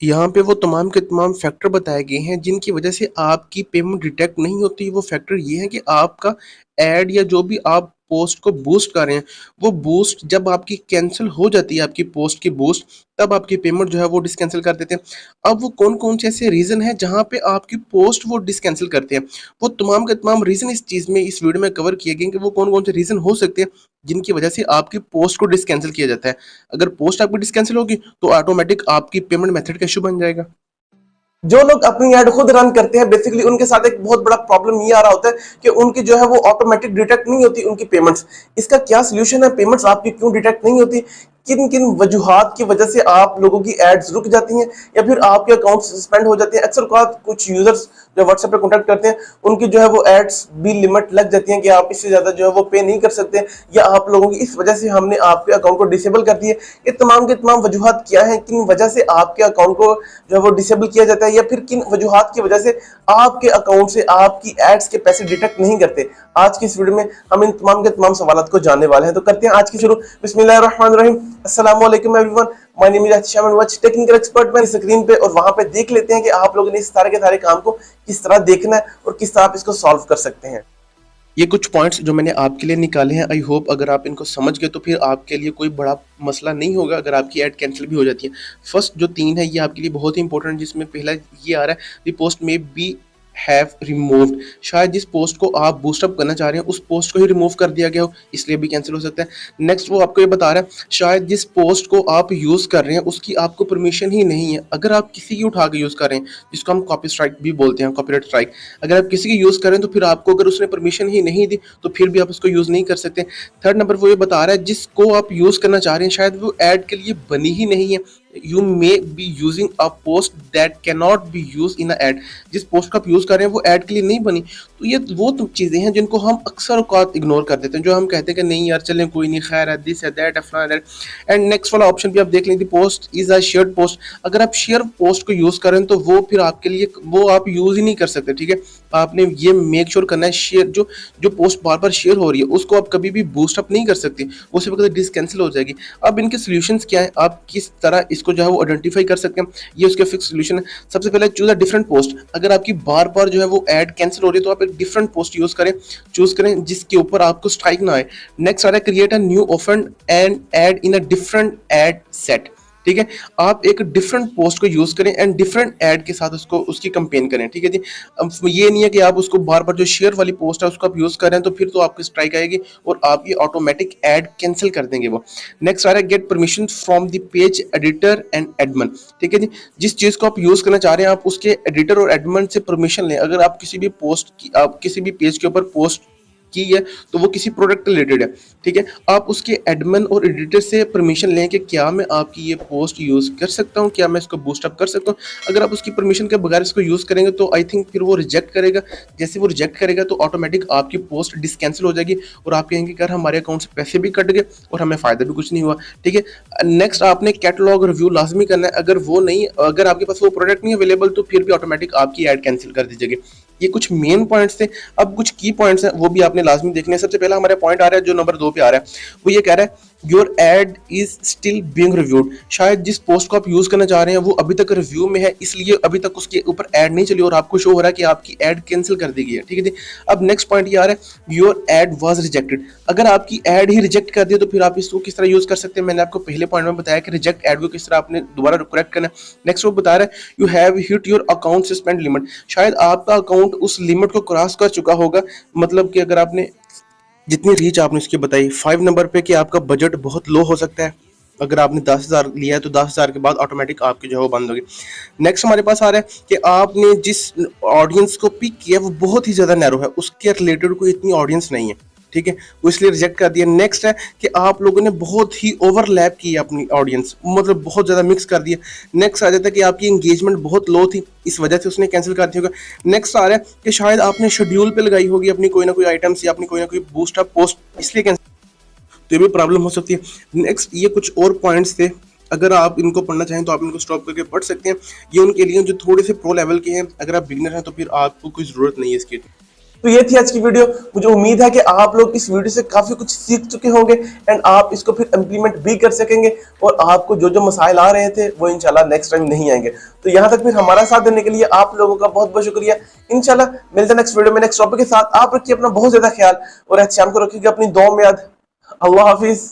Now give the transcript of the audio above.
यहाँ पे वो तमाम के तमाम फैक्टर बताए गए हैं जिनकी वजह से आपकी पेमेंट डिटेक्ट नहीं होती। वो फैक्टर ये है कि आपका ऐड या जो भी आप पोस्ट को बूस्ट कर रहे हैं, वो बूस्ट जब आपकी कैंसल हो जाती है, आपकी पोस्ट की बूस्ट, तब आपकी पेमेंट जो है वो डिसकैंसल कर देते हैं। अब वो कौन-कौन से ऐसे रीज़न हैं जहाँ पे आपकी पोस्ट वो डिसकैंसल करते हैं, वो तमाम के तमाम रीज़न इस चीज़ में इस वीडियो में कवर किए गए हैं कि वो कौन-कौन से रीज़न हो सकते हैं जिनकी वजह से आपकी पोस्ट को डिसकैंसल किया जाता है। अगर पोस्ट आपकी डिसकैंसल होगी तो ऑटोमेटिक आपकी पेमेंट मेथड का इश्यू बन जाएगा। जो लोग अपनी ऐड खुद रन करते हैं बेसिकली उनके साथ एक बहुत बड़ा प्रॉब्लम ये आ रहा होता है कि उनकी जो है वो ऑटोमेटिक डिटेक्ट नहीं होती उनकी पेमेंट्स। इसका क्या सोल्यूशन है? पेमेंट्स आपकी क्यों डिटेक्ट नहीं होती? किन किन वजूहात की वजह से आप लोगों की एड्स रुक जाती हैं या फिर आपके अकाउंट सस्पेंड हो जाते हैं? अक्सर औकात कुछ यूजर्स जो व्हाट्सएप पे कॉन्टैक्ट करते हैं उनकी जो है वो एड्स भी लिमिट लग जाती है कि आप इससे ज्यादा जो है वो पे नहीं कर सकते, या आप लोगों की इस वजह से हमने आपके अकाउंट को डिसेबल कर दिए। ये तमाम के तमाम वजूहात क्या है, किन वजह से आपके अकाउंट को जो है वो डिसेबल किया जाता है, या फिर किन वजूहात की वजह से आपके अकाउंट से आपकी एड्स के पैसे डिटेक्ट नहीं करते? आज की इस वीडियो में हम इन तमाम के तमाम सवालों को जानने वाले हैं। तो करते हैं आज की शुरू। बिस्मिल्लाहिर्रहमानिर्रहीम। अस्सलाम वालेकुम everyone. My name is Ehtesham and watch technical expert. मैं स्क्रीन पे और वहां पे देख लेते हैं कि आप लोगों ने इस तरह के सारे काम को किस तरह देखना है और किस तरह आप इसको सॉल्व कर सकते हैं। ये कुछ पॉइंट्स जो मैंने आपके लिए निकाले हैं, आई होप अगर आप इनको समझ गए तो फिर आपके लिए कोई बड़ा मसला नहीं होगा अगर आपकी ऐड कैंसिल भी हो जाती है। फर्स्ट जो 3 है ये आपके लिए बहुत ही इंपॉर्टेंट, जिसमें पहला ये आ रहा है द पोस्ट में बी हैव रिमूव्ड। शायद जिस पोस्ट को आप बूस्टअप करना चाह रहे हैं उस पोस्ट को ही रिमूव कर दिया गया हो, इसलिए भी कैंसिल हो सकता है। नेक्स्ट वो आपको ये बता रहा है शायद जिस पोस्ट को आप यूज़ कर रहे हैं उसकी आपको परमिशन ही नहीं है। अगर आप किसी की उठा के यूज़ कर रहे हैं, जिसको हम कॉपी स्ट्राइक भी बोलते हैं, कॉपीराइट स्ट्राइक, अगर आप किसी की यूज़ करें तो फिर आपको अगर उसने परमिशन ही नहीं दी तो फिर भी आप उसको यूज़ नहीं कर सकते। थर्ड नंबर वो ये बता रहा है जिसको आप यूज़ करना चाह रहे हैं शायद वो ऐड के लिए बनी ही नहीं है। You may be using a post that can not be use in a ad. जिस पोस्ट को आप यूज़ कर रहे हैं वो ऐड के लिए नहीं बनी। तो ये वो तो चीज़ें हैं जिनको हम अक्सर औकात इग्नोर कर देते हैं, जो हम कहते हैं कि नहीं यार चलें कोई नहीं, खैर है, दिस है, दैट है, फलाना दैट। एंड नेक्स्ट वाला ऑप्शन भी आप देख लें, post is a shared post. अगर आप शेयर पोस्ट को यूज़ करें तो वो फिर आपके लिए वो आप यूज़ ही नहीं कर सकते। ठीक है, आपने ये मेक श्योर करना है शेयर जो जो पोस्ट बार बार शेयर हो रही है उसको आप कभी भी बूस्ट अप नहीं कर सकते, वो सिर्फ अगर डिसकैंसिल हो जाएगी। अब इनके सोल्यूशंस क्या है, आप किस तरह इसको जो है वो आइडेंटिफाई कर सकते हैं, ये उसके फिक्स सोल्यूशन है। सबसे पहले चूज अ डिफरेंट पोस्ट। अगर आपकी बार बार जो है वो ऐड कैंसिल हो रही है तो आप एक डिफरेंट पोस्ट यूज करें, चूज करें जिसके ऊपर आपको स्ट्राइक ना आए। नेक्स्ट आ रहा है create a new offend and add in a different ad set. ठीक है, आप एक डिफरेंट पोस्ट को यूज करें एंड डिफरेंट ऐड के साथ उसको उसकी कंपेन करें। ठीक है जी, अब ये नहीं है कि आप उसको बार बार जो शेयर वाली पोस्ट है उसको आप यूज कर रहे हैं तो फिर तो आपकी स्ट्राइक आएगी और आप ये ऑटोमेटिक ऐड कैंसिल कर देंगे वो। नेक्स्ट आ रहा है get permission from the page editor and admin. ठीक है जी, जिस चीज को आप यूज करना चाह रहे हैं आप उसके एडिटर और एडमिन से परमिशन लें। अगर आप किसी भी पोस्ट की आप किसी भी पेज के ऊपर पोस्ट की है तो वो किसी प्रोडक्ट रिलेटेड है, ठीक है, आप उसके एडमिन और एडिटर से परमिशन लें कि क्या मैं आपकी ये पोस्ट यूज कर सकता हूँ, क्या मैं इसको बूस्ट अप कर सकता हूँ। अगर आप उसकी परमिशन के बगैर इसको यूज करेंगे तो आई थिंक फिर वो रिजेक्ट करेगा। जैसे वो रिजेक्ट करेगा तो ऑटोमेटिक आपकी पोस्ट डिसकैंसिल हो जाएगी और आप कहेंगे कि यार हमारे अकाउंट से पैसे भी कट गए और हमें फायदा भी कुछ नहीं हुआ। ठीक है, नेक्स्ट आपने कैटलॉग रिव्यू लाजमी करना है। अगर वो नहीं, अगर आपके पास वो प्रोडक्ट नहीं अवेलेबल तो फिर भी ऑटोमेटिक आपकी ऐड कैंसिल कर दी जाएगी। ये कुछ मेन पॉइंट्स थे। अब कुछ की पॉइंट्स हैं वो भी आपने लाजमी देखने हैं। सबसे पहला हमारा पॉइंट आ रहा है जो नंबर 2 पे आ रहा है, वो ये कह रहा है your add is still being reviewed. शायद जिस पोस्ट को आप यूज करना चाह रहे हैं वो अभी तक रिव्यू में है, इसलिए अभी तक उसके ऊपर ऐड नहीं चली और आपको शो हो रहा है कि आपकी ऐड कैंसिल कर दी गई है। ठीक है जी, अब नेक्स्ट पॉइंट ये आ रहा है योर एड वाज रिजेक्टेड। अगर आपकी ऐड ही रिजेक्ट कर दी तो फिर आप इसको किस तरह यूज कर सकते हैं। मैंने आपको पहले पॉइंट में बताया कि रिजेक्ट एड को किस तरह आपने दोबारा करेक्ट करना है। नेक्स्ट वो बता रहा है you have hit your account suspend limit. शायद आपका अकाउंट उस लिमिट को क्रॉस कर चुका होगा, मतलब कि अगर आपने जितनी रीच आपने इसकी बताई 5 नंबर पे कि आपका बजट बहुत लो हो सकता है। अगर आपने 10,000 लिया है तो 10,000 के बाद ऑटोमेटिक आपकी जो है वो बंद होगी। नेक्स्ट हमारे पास आ रहा है कि आपने जिस ऑडियंस को पिक किया वो बहुत ही ज़्यादा नैरो है, उसके रिलेटेड कोई इतनी ऑडियंस नहीं है। ठीक है, वो इसलिए रिजेक्ट कर दिया। नेक्स्ट है कि आप लोगों ने बहुत ही ओवरलैप की अपनी ऑडियंस, मतलब बहुत ज़्यादा मिक्स कर दिया। नेक्स्ट आ जाता है कि आपकी एंगेजमेंट बहुत लो थी, इस वजह से उसने कैंसिल कर दिया होगा। नेक्स्ट आ रहा है कि शायद आपने शेड्यूल पे लगाई होगी अपनी कोई ना कोई आइटम्स या अपनी कोई ना कोई बूस्ट अप पोस्ट, इसलिए कैंसिल, तो ये भी प्रॉब्लम हो सकती है। नेक्स्ट ये कुछ और पॉइंट्स थे, अगर आप इनको पढ़ना चाहें तो आप इनको स्टॉप करके पढ़ सकते हैं। ये उनके लिए जो थोड़े से प्रो लेवल के हैं, अगर आप बिगिनर हैं तो फिर आपको कोई ज़रूरत नहीं है इसकी। तो ये थी आज की वीडियो। मुझे उम्मीद है कि आप लोग इस वीडियो से काफी कुछ सीख चुके होंगे एंड आप इसको फिर इंप्लीमेंट भी कर सकेंगे और आपको जो जो मसाइल आ रहे थे वो इंशाल्लाह नेक्स्ट टाइम नहीं आएंगे। तो यहाँ तक फिर हमारा साथ देने के लिए आप लोगों का बहुत बहुत शुक्रिया। इंशाल्लाह मिलते हैं नेक्स्ट वीडियो में नेक्स्ट टॉपिक के साथ। आप रखिए अपना बहुत ज्यादा ख्याल और एहतियाम को रखिएगा अपनी दुआ में याद। अल्लाह हाफिज।